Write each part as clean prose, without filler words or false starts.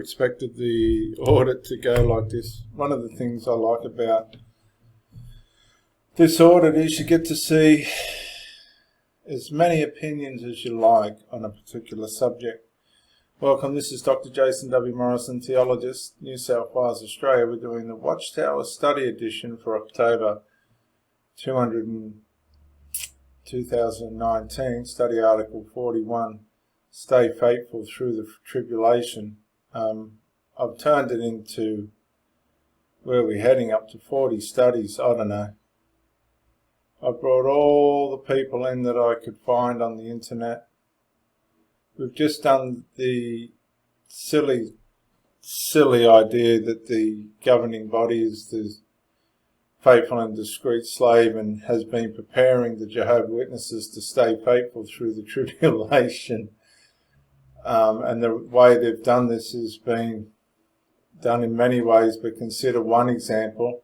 expected the audit to go like this. One of the things I like about this audit is you get to see as many opinions as you like on a particular subject. Welcome, this is Dr. Jason W. Morrison, theologist, New South Wales, Australia. We're doing the Watchtower Study Edition for October 2019, Study Article 41, Stay Faithful Through the Tribulation. I've turned it into, where we're heading up to 40 studies, I don't know. I brought all the people in that I could find on the internet. We've just done the silly idea that the governing body is the faithful and discreet slave and has been preparing the Jehovah Witnesses to stay faithful through the tribulation. And the way they've done this has been done in many ways, but consider one example,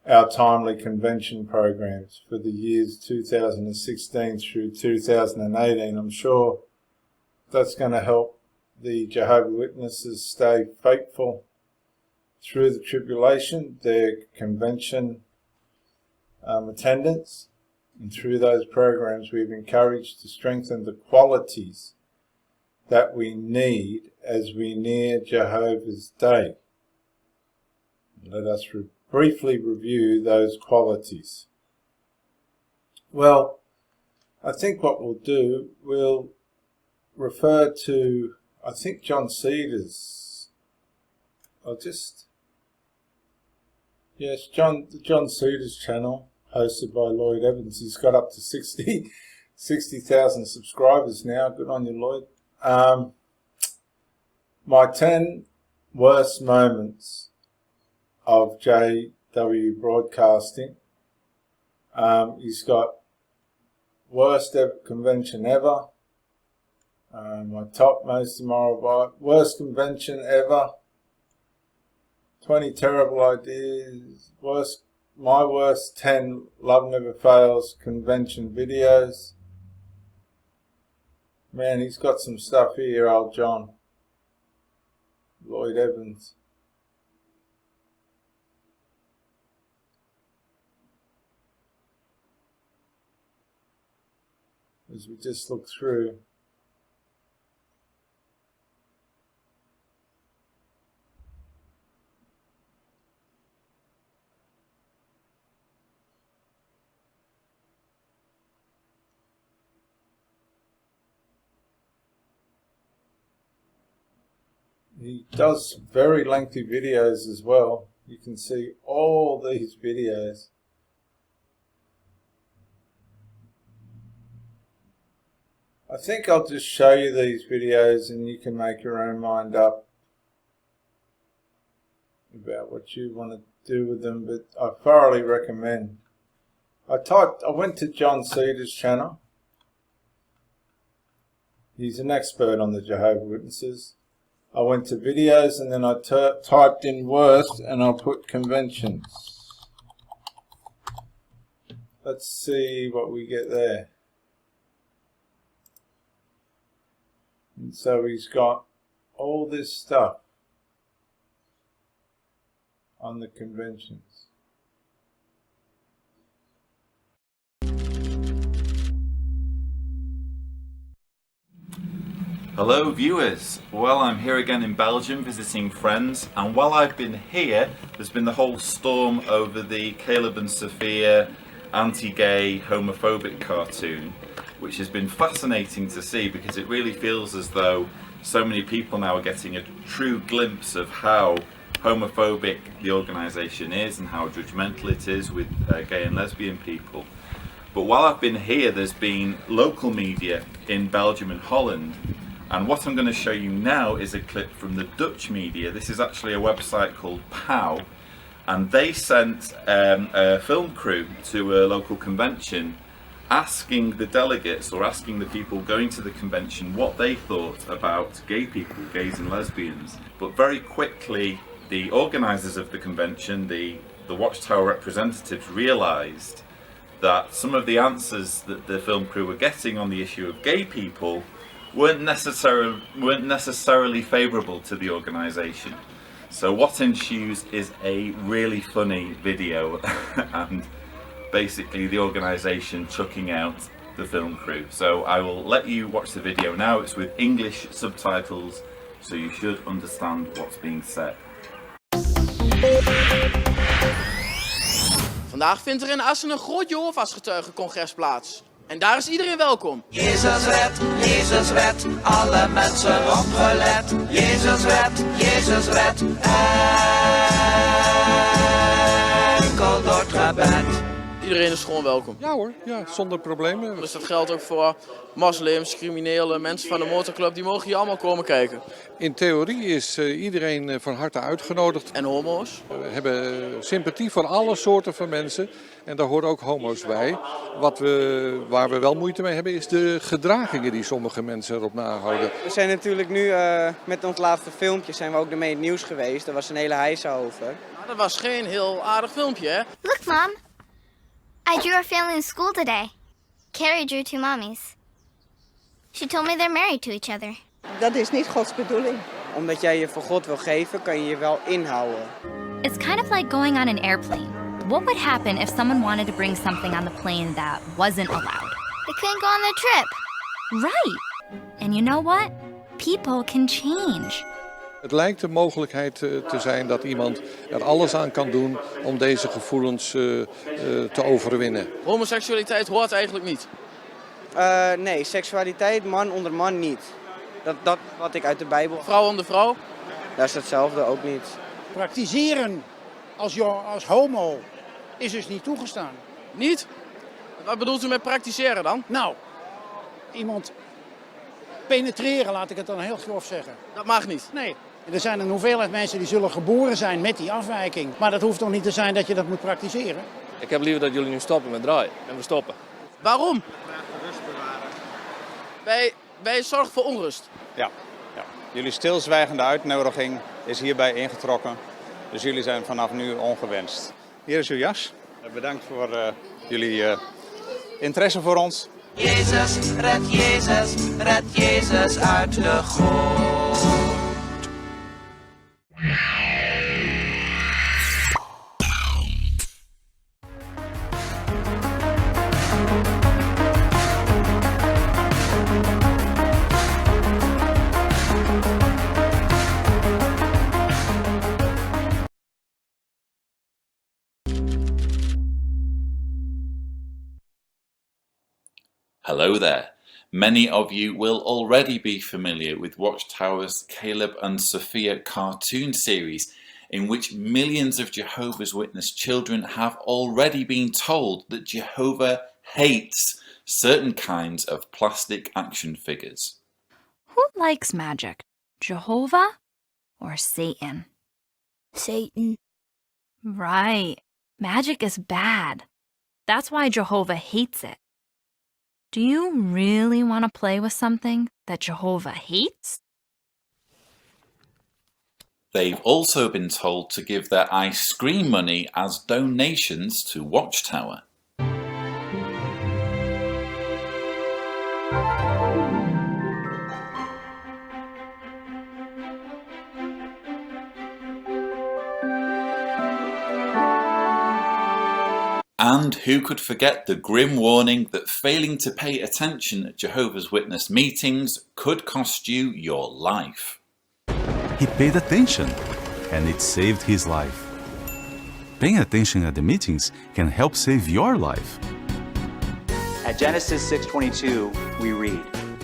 our timely convention programs for the years 2016 through 2018. I'm sure that's going to help the Jehovah Witnesses stay faithful through the tribulation, their convention attendance, and through those programs we've encouraged to strengthen the qualities that we need as we near Jehovah's Day. Let us briefly review those qualities. Well, I think what we'll do, we'll refer to, I think, John Cedar's, John Cedar's channel, hosted by Lloyd Evans. He's got up to 60,000 subscribers now. Good on you, Lloyd. My 10 worst moments of JW broadcasting. He's got worst ever convention ever. My top most immoral vibe. Worst convention ever. 20 terrible ideas. My worst 10 Love Never Fails convention videos. Man, he's got some stuff here, old John. Lloyd Evans. As we just look through. He does very lengthy videos as well. You can see all these videos. I think I'll just show you these videos and you can make your own mind up about what you want to do with them, but I thoroughly recommend. I went to John Cedar's channel. He's an expert on the Jehovah Witnesses. I went to videos and then I typed in worst and I'll put conventions. Let's see what we get there. And so he's got all this stuff on the conventions. Hello viewers, well I'm here again in Belgium visiting friends, and while I've been here there's been the whole storm over the Caleb and Sophia anti-gay homophobic cartoon, which has been fascinating to see because it really feels as though so many people now are getting a true glimpse of how homophobic the organisation is and how judgmental it is with gay and lesbian people. But while I've been here there's been local media in Belgium and Holland. And what I'm going to show you now is a clip from the Dutch media. This is actually a website called POW, and they sent a film crew to a local convention asking the delegates, or asking the people going to the convention, what they thought about gay people, gays and lesbians. But very quickly the organisers of the convention, the Watchtower representatives, realised that some of the answers that the film crew were getting on the issue of gay people weren't necessarily favourable to the organisation. So what ensues is a really funny video and basically the organisation chucking out the film crew. So I will let you watch the video now. It's with English subtitles, so you should understand what's being said. Vandaag vindt er in Assen een groot Jehovah's-getuigencongres plaats. En daar is iedereen welkom. Jezus red, alle mensen opgelet. Jezus red, enkel door het gebed. Iedereen is gewoon welkom. Ja hoor, ja, zonder problemen. Dus dat geldt ook voor moslims, criminelen, mensen van de motorclub. Die mogen hier allemaal komen kijken. In theorie is iedereen van harte uitgenodigd. En homo's? We hebben sympathie voor alle soorten van mensen. En daar horen ook homo's bij. Waar we wel moeite mee hebben is de gedragingen die sommige mensen erop nahouden. We zijn natuurlijk nu met ons laatste filmpje zijn we ook ermee in het nieuws geweest. Er was een hele heisa over. Nou, dat was geen heel aardig filmpje, hè? Look, Mom. I drew a family in school today. Carrie drew 2 mommies. She told me they're married to each other. Dat is niet Gods bedoeling. Omdat jij je voor God wil geven, kan je je wel inhouden. It's kind of like going on an airplane. What would happen if someone wanted to bring something on the plane that wasn't allowed? They couldn't go on the trip. Right. And you know what? People can change. Het lijkt de mogelijkheid te zijn dat iemand er alles aan kan doen om deze gevoelens te overwinnen. Homoseksualiteit hoort eigenlijk niet. Nee, seksualiteit man onder man niet. Dat wat ik uit de Bijbel. Vrouw onder vrouw? Dat is hetzelfde ook niet. Praktiseren als homo is dus niet toegestaan. Niet? Wat bedoelt u met praktiseren dan? Nou, iemand penetreren, laat ik het dan heel grof zeggen. Dat mag niet. Nee. Er zijn een hoeveelheid mensen die zullen geboren zijn met die afwijking. Maar dat hoeft toch niet te zijn dat je dat moet praktiseren? Ik heb liever dat jullie nu stoppen met draaien. En we stoppen. Waarom? Rust bewaren. Wij zorgen voor onrust. Ja. Jullie stilzwijgende uitnodiging is hierbij ingetrokken. Dus jullie zijn vanaf nu ongewenst. Hier is uw jas. Bedankt voor jullie interesse voor ons. Jezus red Jezus uit de goot. Hello there. Many of you will already be familiar with Watchtower's Caleb and Sophia cartoon series, in which millions of Jehovah's Witness children have already been told that Jehovah hates certain kinds of plastic action figures. Who likes magic? Jehovah or Satan? Satan. Right. Magic is bad. That's why Jehovah hates it. Do you really want to play with something that Jehovah hates? They've also been told to give their ice cream money as donations to Watchtower. And who could forget the grim warning that failing to pay attention at Jehovah's Witness meetings could cost you your life. He paid attention, and it saved his life. Paying attention at the meetings can help save your life. At Genesis 6:22, we read,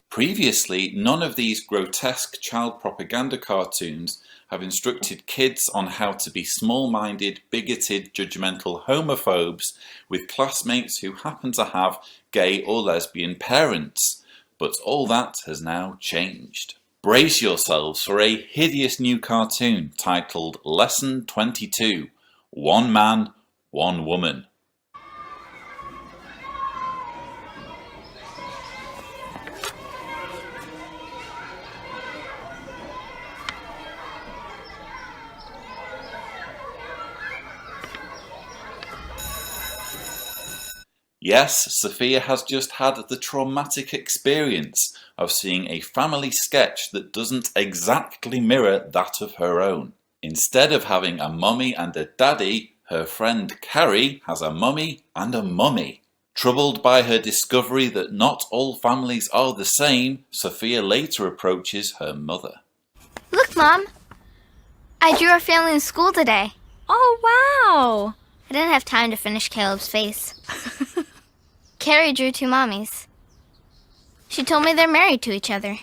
Previously, none of these grotesque child propaganda cartoons have instructed kids on how to be small-minded, bigoted, judgmental homophobes with classmates who happen to have gay or lesbian parents. But all that has now changed. Brace yourselves for a hideous new cartoon titled Lesson 22, One Man, One Woman. Yes, Sophia has just had the traumatic experience of seeing a family sketch that doesn't exactly mirror that of her own. Instead of having a mummy and a daddy, her friend Carrie has a mummy and a mummy. Troubled by her discovery that not all families are the same, Sophia later approaches her mother. Look, Mom. I drew our family in school today. Oh, wow. I didn't have time to finish Caleb's face. Carrie drew two mommies. She told me they're married to each other.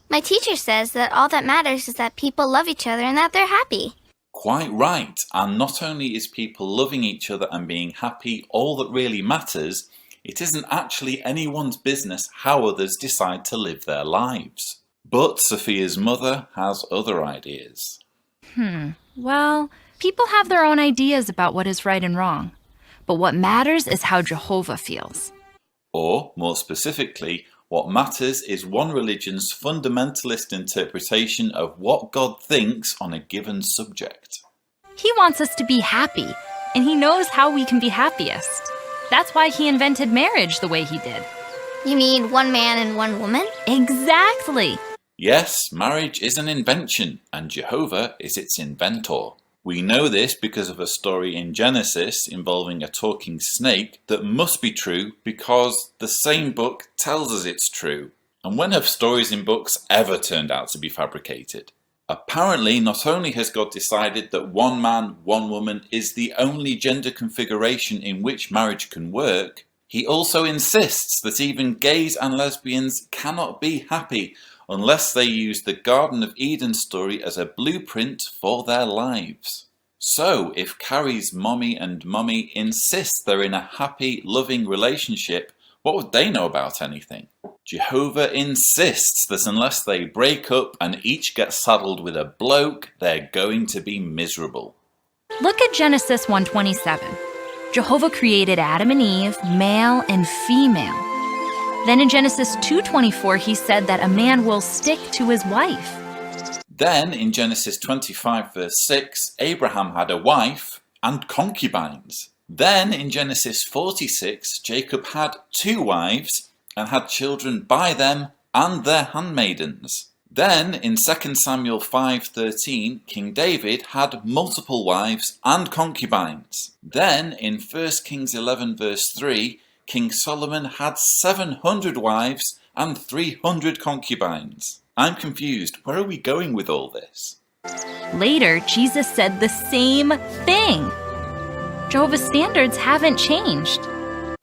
My teacher says that all that matters is that people love each other and that they're happy. Quite right, and not only is people loving each other and being happy all that really matters, it isn't actually anyone's business how others decide to live their lives. But Sophia's mother has other ideas. Well, people have their own ideas about what is right and wrong. But what matters is how Jehovah feels. Or, more specifically, what matters is one religion's fundamentalist interpretation of what God thinks on a given subject. He wants us to be happy, and he knows how we can be happiest. That's why he invented marriage the way he did. You mean one man and one woman? Exactly. Yes, marriage is an invention, and Jehovah is its inventor. We know this because of a story in Genesis involving a talking snake that must be true because the same book tells us it's true. And when have stories in books ever turned out to be fabricated? Apparently, not only has God decided that one man, one woman is the only gender configuration in which marriage can work, he also insists that even gays and lesbians cannot be happy unless they use the Garden of Eden story as a blueprint for their lives. So, if Carrie's mommy and mummy insist they're in a happy, loving relationship, what would they know about anything? Jehovah insists that unless they break up and each get saddled with a bloke, they're going to be miserable. Look at Genesis 1:27. Jehovah created Adam and Eve, male and female. Then in Genesis 2:24, he said that a man will stick to his wife. Then in Genesis 25 verse 6, Abraham had a wife and concubines. Then in Genesis 46, Jacob had 2 wives and had children by them and their handmaidens. Then in 2 Samuel 5:13, King David had multiple wives and concubines. Then in 1 Kings 11 verse 3, King Solomon had 700 wives and 300 concubines. I'm confused. Where are we going with all this? Later, Jesus said the same thing. Jehovah's standards haven't changed.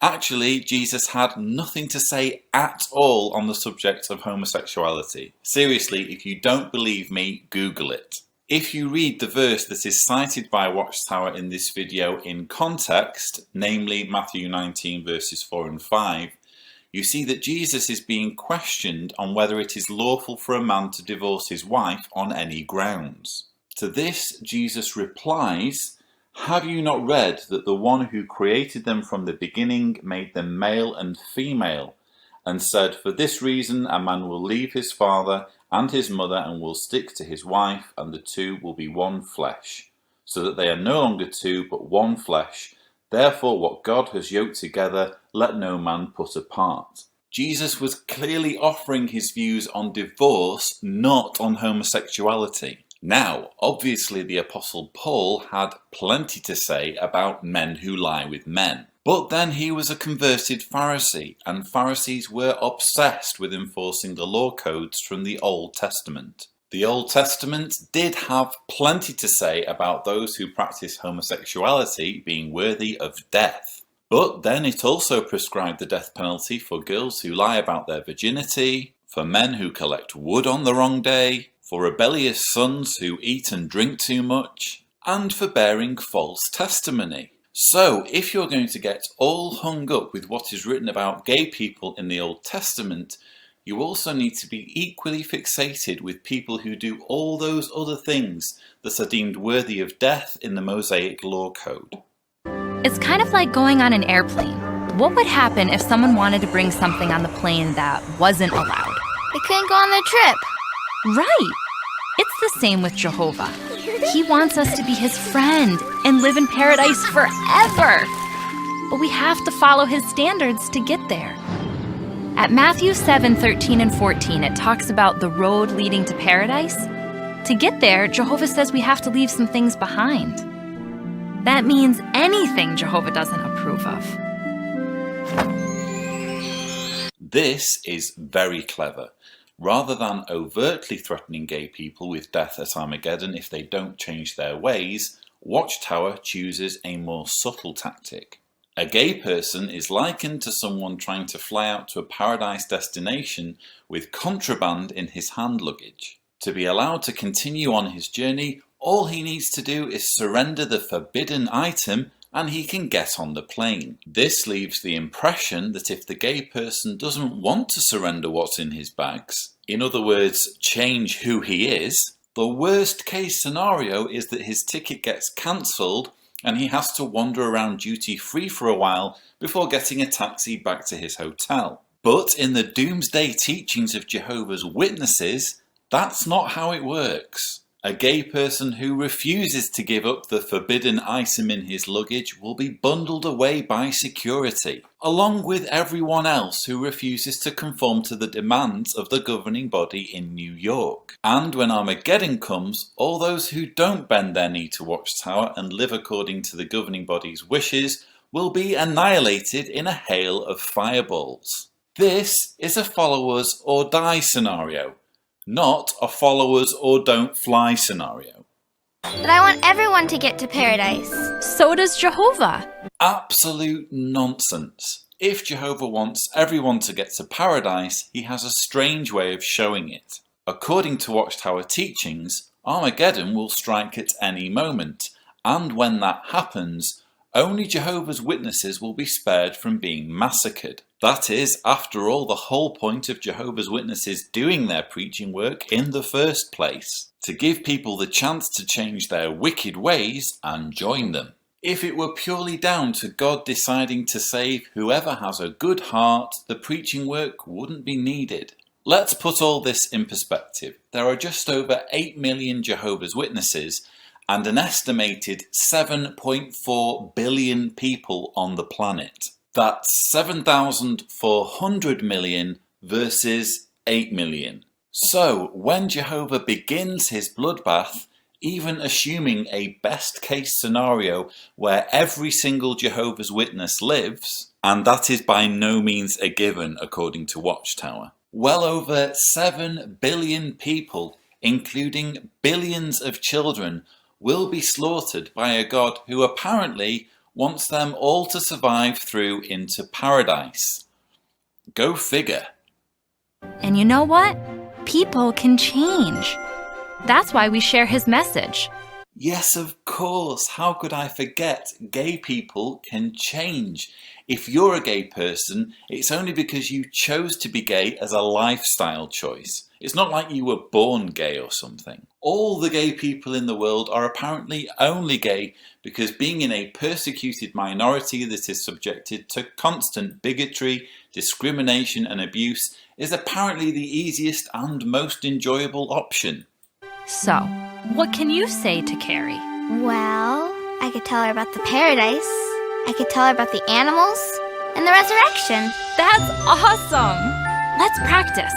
Actually, Jesus had nothing to say at all on the subject of homosexuality. Seriously, if you don't believe me, Google it. If you read the verse that is cited by Watchtower in this video in context, namely Matthew 19 verses 4 and 5, you see that Jesus is being questioned on whether it is lawful for a man to divorce his wife on any grounds. To this, Jesus replies, "Have you not read that the one who created them from the beginning made them male and female, and said, for this reason a man will leave his father and his mother and will stick to his wife, and the two will be one flesh, so that they are no longer two but one flesh. Therefore what God has yoked together, let no man put apart." Jesus was clearly offering his views on divorce, not on homosexuality. Now, obviously the Apostle Paul had plenty to say about men who lie with men. But then he was a converted Pharisee, and Pharisees were obsessed with enforcing the law codes from the Old Testament. The Old Testament did have plenty to say about those who practice homosexuality being worthy of death. But then it also prescribed the death penalty for girls who lie about their virginity, for men who collect wood on the wrong day, for rebellious sons who eat and drink too much, and for bearing false testimony. So, if you're going to get all hung up with what is written about gay people in the Old Testament, you also need to be equally fixated with people who do all those other things that are deemed worthy of death in the Mosaic Law Code. It's kind of like going on an airplane. What would happen if someone wanted to bring something on the plane that wasn't allowed? They couldn't go on their trip. Right. It's the same with Jehovah. He wants us to be his friend and live in paradise forever. but we have to follow his standards to get there. At Matthew 7:13 and 14, it talks about the road leading to paradise. To get there, Jehovah says we have to leave some things behind. That means anything Jehovah doesn't approve of. This is very clever. Rather than overtly threatening gay people with death at Armageddon if they don't change their ways, Watchtower chooses a more subtle tactic. A gay person is likened to someone trying to fly out to a paradise destination with contraband in his hand luggage. To be allowed to continue on his journey, all he needs to do is surrender the forbidden item and he can get on the plane. This leaves the impression that if the gay person doesn't want to surrender what's in his bags, in other words, change who he is, the worst case scenario is that his ticket gets cancelled and he has to wander around duty free for a while before getting a taxi back to his hotel. But in the doomsday teachings of Jehovah's Witnesses, that's not how it works. A gay person who refuses to give up the forbidden item in his luggage will be bundled away by security, along with everyone else who refuses to conform to the demands of the governing body in New York. And when Armageddon comes, all those who don't bend their knee to Watchtower and live according to the governing body's wishes will be annihilated in a hail of fireballs. This is a follow us or die scenario, not a follow us or don't fly scenario. But I want everyone to get to paradise. So does Jehovah. Absolute nonsense. If Jehovah wants everyone to get to paradise, he has a strange way of showing it. According to Watchtower teachings, Armageddon will strike at any moment, and when that happens, only Jehovah's Witnesses will be spared from being massacred. That is, after all, the whole point of Jehovah's Witnesses doing their preaching work in the first place, to give people the chance to change their wicked ways and join them. If it were purely down to God deciding to save whoever has a good heart, the preaching work wouldn't be needed. Let's put all this in perspective. There are just over 8 million Jehovah's Witnesses and an estimated 7.4 billion people on the planet. That's 7,400 million versus 8 million. So when Jehovah begins his bloodbath, even assuming a best case scenario where every single Jehovah's Witness lives, and that is by no means a given according to Watchtower, well over 7 billion people, including billions of children, will be slaughtered by a God who apparently wants them all to survive through into paradise. Go figure. And you know what? People can change. That's why we share his message. Yes, of course. How could I forget? Gay people can change. If you're a gay person, it's only because you chose to be gay as a lifestyle choice. It's not like you were born gay or something. All the gay people in the world are apparently only gay because being in a persecuted minority that is subjected to constant bigotry, discrimination and abuse is apparently the easiest and most enjoyable option. So, what can you say to Carrie? Well, I could tell her about the paradise. I could tell her about the animals and the resurrection. That's awesome! Let's practice.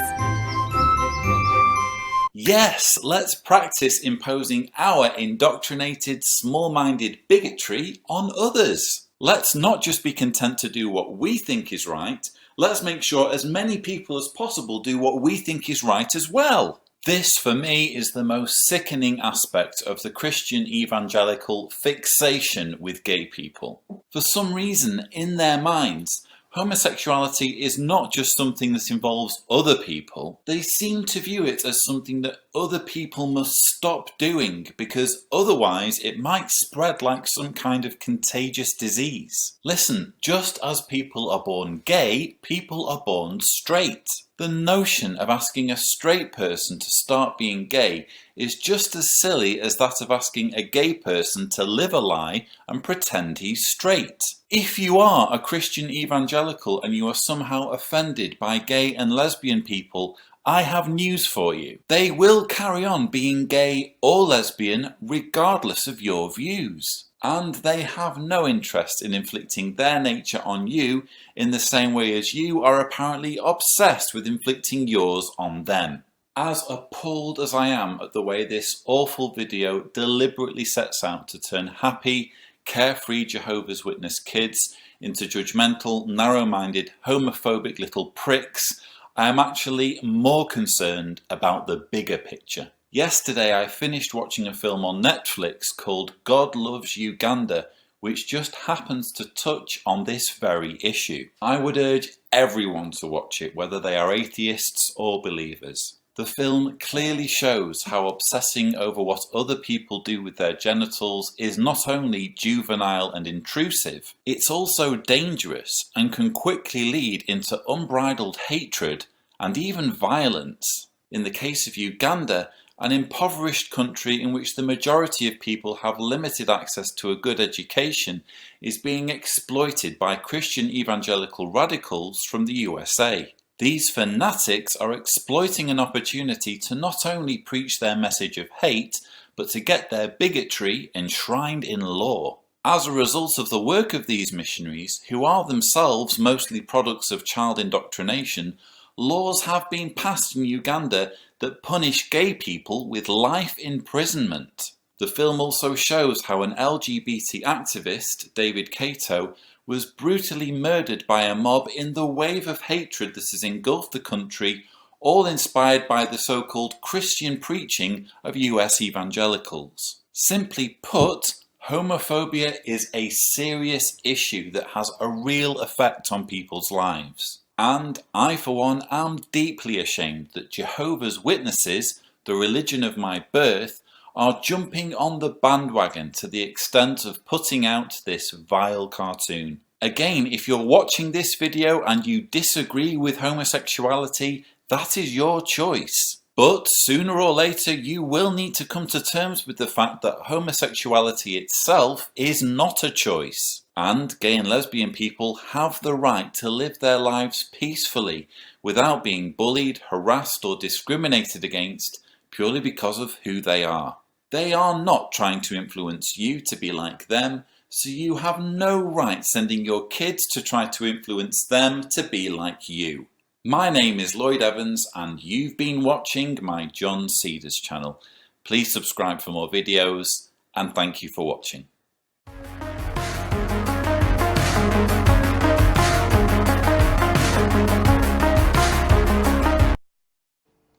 Yes, let's practice imposing our indoctrinated, small-minded bigotry on others. Let's not just be content to do what we think is right, let's make sure as many people as possible do what we think is right as well. This, for me, is the most sickening aspect of the Christian evangelical fixation with gay people. For some reason, in their minds, homosexuality is not just something that involves other people. They seem to view it as something that other people must stop doing because otherwise it might spread like some kind of contagious disease. Listen, just as people are born gay, people are born straight. The notion of asking a straight person to start being gay is just as silly as that of asking a gay person to live a lie and pretend he's straight. If you are a Christian evangelical and you are somehow offended by gay and lesbian people, I have news for you. They will carry on being gay or lesbian regardless of your views. and they have no interest in inflicting their nature on you in the same way as you are apparently obsessed with inflicting yours on them. As appalled as I am at the way this awful video deliberately sets out to turn happy, carefree Jehovah's Witness kids into judgmental, narrow-minded, homophobic little pricks, I am actually more concerned about the bigger picture. Yesterday I finished watching a film on Netflix called God Loves Uganda, which just happens to touch on this very issue. I would urge everyone to watch it, whether they are atheists or believers. The film clearly shows how obsessing over what other people do with their genitals is not only juvenile and intrusive, it's also dangerous and can quickly lead into unbridled hatred and even violence. In the case of Uganda, an impoverished country in which the majority of people have limited access to a good education is being exploited by Christian evangelical radicals from the USA. These fanatics are exploiting an opportunity to not only preach their message of hate, but to get their bigotry enshrined in law. As a result of the work of these missionaries, who are themselves mostly products of child indoctrination, laws have been passed in Uganda that punish gay people with life imprisonment. The film also shows how an LGBT activist, David Kato, was brutally murdered by a mob in the wave of hatred that has engulfed the country, all inspired by the so-called Christian preaching of US evangelicals. Simply put, homophobia is a serious issue that has a real effect on people's lives. And I, for one, am deeply ashamed that Jehovah's Witnesses, the religion of my birth, are jumping on the bandwagon to the extent of putting out this vile cartoon. Again, if you're watching this video and you disagree with homosexuality, that is your choice. But sooner or later you will need to come to terms with the fact that homosexuality itself is not a choice. And gay and lesbian people have the right to live their lives peacefully without being bullied, harassed or discriminated against purely because of who they are. They are not trying to influence you to be like them, so you have no right sending your kids to try to influence them to be like you. My name is Lloyd Evans and you've been watching my John Cedars channel. Please subscribe for more videos and thank you for watching.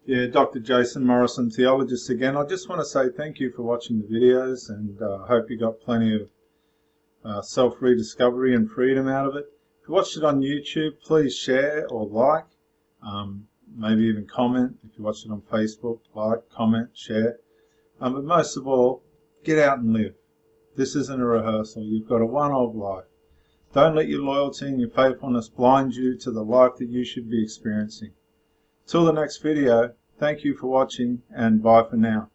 Yeah, Dr. Jason Morrison, theologist again. I just want to say thank you for watching the videos and I hope you got plenty of self-rediscovery and freedom out of it. If you watched it on YouTube, please share or like, maybe even comment. If you watched it on Facebook, like, comment, share. But most of all, get out and live. This isn't a rehearsal. You've got a one-off life. Don't let your loyalty and your faithfulness blind you to the life that you should be experiencing. Till the next video, thank you for watching and bye for now.